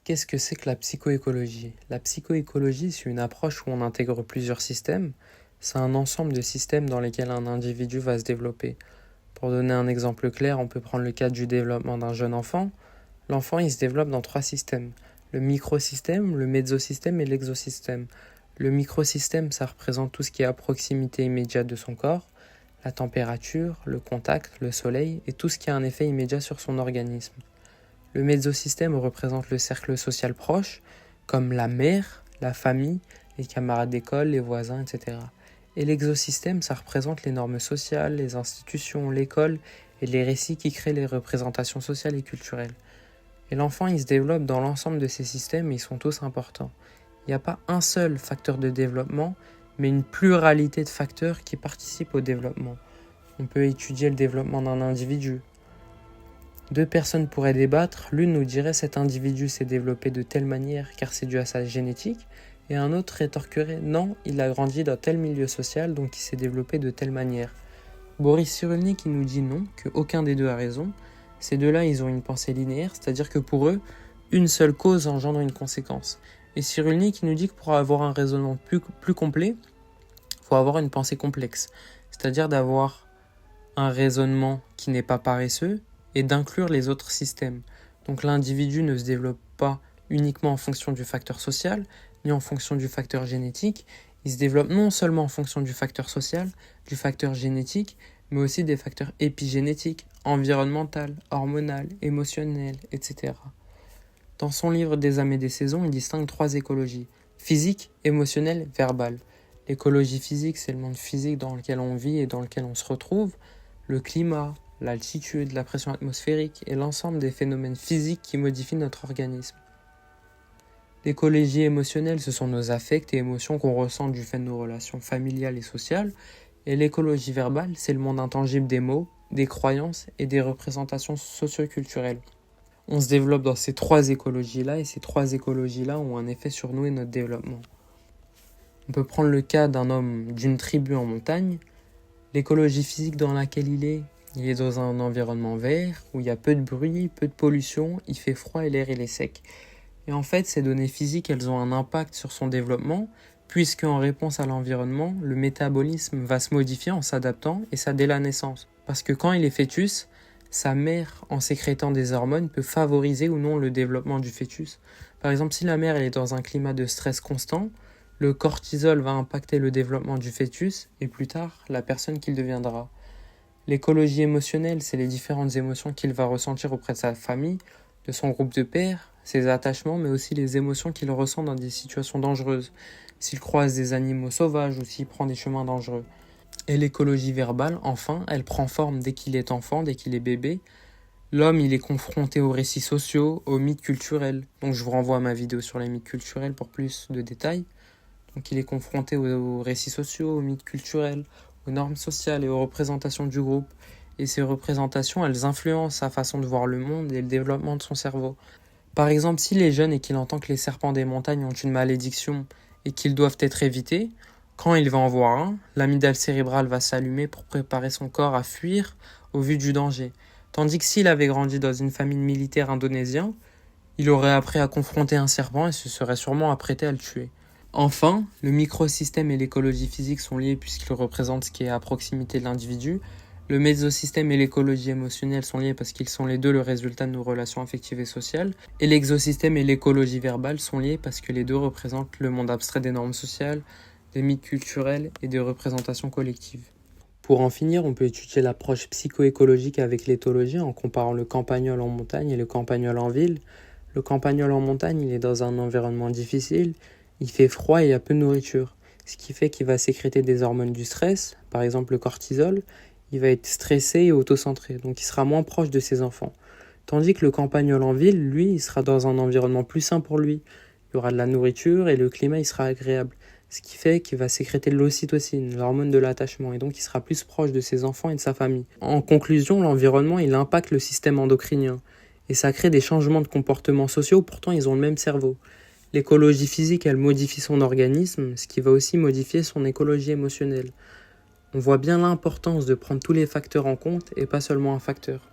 Qu'est-ce que c'est que la psychoécologie? La psychoécologie, c'est une approche où on intègre plusieurs systèmes. C'est un ensemble de systèmes dans lesquels un individu va se développer. Pour donner un exemple clair, on peut prendre le cas du développement d'un jeune enfant. L'enfant, il se développe dans 3 systèmes. Le microsystème, le mésosystème et l'exosystème. Le microsystème, ça représente tout ce qui est à proximité immédiate de son corps, la température, le contact, le soleil et tout ce qui a un effet immédiat sur son organisme. Le mésosystème représente le cercle social proche, comme la mère, la famille, les camarades d'école, les voisins, etc. Et l'exosystème, ça représente les normes sociales, les institutions, l'école et les récits qui créent les représentations sociales et culturelles. Et l'enfant, il se développe dans l'ensemble de ces systèmes et ils sont tous importants. Il n'y a pas un seul facteur de développement, mais une pluralité de facteurs qui participent au développement. On peut étudier le développement d'un individu. 2 personnes pourraient débattre, l'une nous dirait cet individu s'est développé de telle manière car c'est dû à sa génétique, et un autre rétorquerait non, il a grandi dans tel milieu social donc il s'est développé de telle manière. Boris Cyrulnik qui nous dit non, qu'aucun des deux a raison. Ces deux-là, ils ont une pensée linéaire, c'est-à-dire que pour eux, une seule cause engendre une conséquence. Et Cyrulnik qui nous dit que pour avoir un raisonnement plus complet, il faut avoir une pensée complexe, c'est-à-dire d'avoir un raisonnement qui n'est pas paresseux, et d'inclure les autres systèmes. Donc l'individu ne se développe pas uniquement en fonction du facteur social, ni en fonction du facteur génétique, il se développe non seulement en fonction du facteur social, du facteur génétique, mais aussi des facteurs épigénétiques, environnemental, hormonal, émotionnel, etc. Dans son livre Des âmes et des saisons, il distingue 3 écologies, physique, émotionnelle, verbale. L'écologie physique, c'est le monde physique dans lequel on vit et dans lequel on se retrouve, le climat, l'altitude, la pression atmosphérique et l'ensemble des phénomènes physiques qui modifient notre organisme. L'écologie émotionnelle, ce sont nos affects et émotions qu'on ressent du fait de nos relations familiales et sociales. Et l'écologie verbale, c'est le monde intangible des mots, des croyances et des représentations socio-culturelles. On se développe dans ces 3 écologies-là et ces 3 écologies-là ont un effet sur nous et notre développement. On peut prendre le cas d'un homme d'une tribu en montagne. L'écologie physique dans laquelle il est dans un environnement vert, où il y a peu de bruit, peu de pollution, il fait froid et l'air il est sec. Et en fait, ces données physiques, elles ont un impact sur son développement, puisque en réponse à l'environnement, le métabolisme va se modifier en s'adaptant, et ça dès la naissance. Parce que quand il est fœtus, sa mère, en sécrétant des hormones, peut favoriser ou non le développement du fœtus. Par exemple, si la mère elle est dans un climat de stress constant, le cortisol va impacter le développement du fœtus, et plus tard, la personne qu'il deviendra. L'écologie émotionnelle, c'est les différentes émotions qu'il va ressentir auprès de sa famille, de son groupe de pairs, ses attachements, mais aussi les émotions qu'il ressent dans des situations dangereuses, s'il croise des animaux sauvages ou s'il prend des chemins dangereux. Et l'écologie verbale, enfin, elle prend forme dès qu'il est enfant, dès qu'il est bébé. L'homme, il est confronté aux récits sociaux, aux mythes culturels. Donc je vous renvoie à ma vidéo sur les mythes culturels pour plus de détails. Donc il est confronté aux récits sociaux, aux mythes culturels, aux normes sociales et aux représentations du groupe. Et ces représentations, elles influencent sa façon de voir le monde et le développement de son cerveau. Par exemple, s'il est jeune et qu'il entend que les serpents des montagnes ont une malédiction et qu'ils doivent être évités, quand il va en voir un, l'amygdale cérébrale va s'allumer pour préparer son corps à fuir au vu du danger. Tandis que s'il avait grandi dans une famille militaire indonésien, il aurait appris à confronter un serpent et se serait sûrement apprêté à le tuer. Enfin, le microsystème et l'écologie physique sont liés puisqu'ils représentent ce qui est à proximité de l'individu. Le mésosystème et l'écologie émotionnelle sont liés parce qu'ils sont les deux le résultat de nos relations affectives et sociales. Et l'exosystème et l'écologie verbale sont liés parce que les deux représentent le monde abstrait des normes sociales, des mythes culturels et des représentations collectives. Pour en finir, on peut étudier l'approche psychoécologique avec l'éthologie en comparant le campagnol en montagne et le campagnol en ville. Le campagnol en montagne, il est dans un environnement difficile, il fait froid et il y a peu de nourriture, ce qui fait qu'il va sécréter des hormones du stress, par exemple le cortisol. Il va être stressé et autocentré, donc il sera moins proche de ses enfants. Tandis que le campagnol en ville, lui, il sera dans un environnement plus sain pour lui. Il y aura de la nourriture et le climat il sera agréable, ce qui fait qu'il va sécréter de l'ocytocine, l'hormone de l'attachement, et donc il sera plus proche de ses enfants et de sa famille. En conclusion, l'environnement il impacte le système endocrinien, et ça crée des changements de comportements sociaux, pourtant ils ont le même cerveau. L'écologie physique, elle modifie son organisme, ce qui va aussi modifier son écologie émotionnelle. On voit bien l'importance de prendre tous les facteurs en compte et pas seulement un facteur.